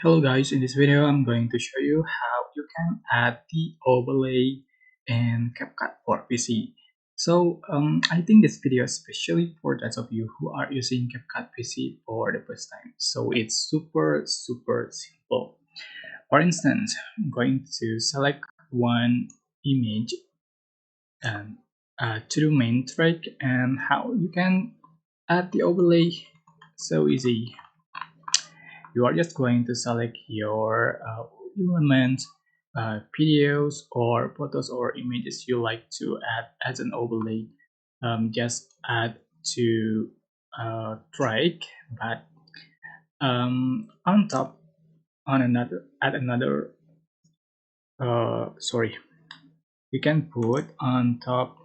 Hello guys, in this video I'm going to show you how you can add the overlay in CapCut for PC. I think this video is especially for those of you who are using CapCut PC for the first time. So it's super simple. For instance, I'm going to select one image and to the main track, and how you can add the overlay. So easy. You are just going to select your element, videos or photos or images you like to add as an overlay. Just add to track, but on top, on another add another sorry, you can put on top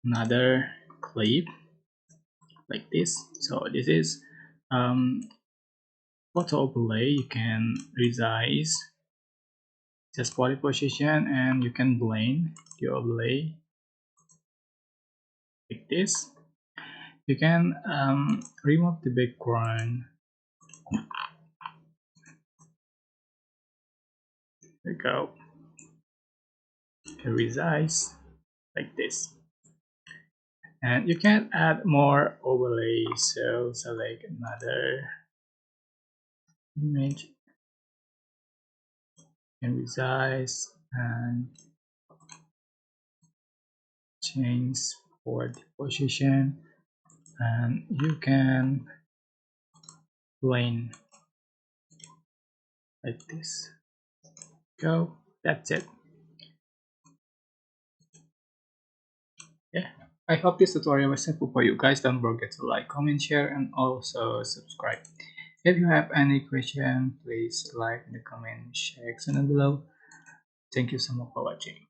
another clip like this. So this is um, photo overlay. You can resize just body position, and you can blend the overlay like this. You can remove the background. There you go. Resize like this, and you can add more overlays. So select another image and resize and change for the position, and you can blend like this. Go. That's it. Yeah, I hope this tutorial was helpful for you guys. Don't forget to like, comment, share, and also subscribe. If you have any question, please like in the comment section below. Thank you so much for watching.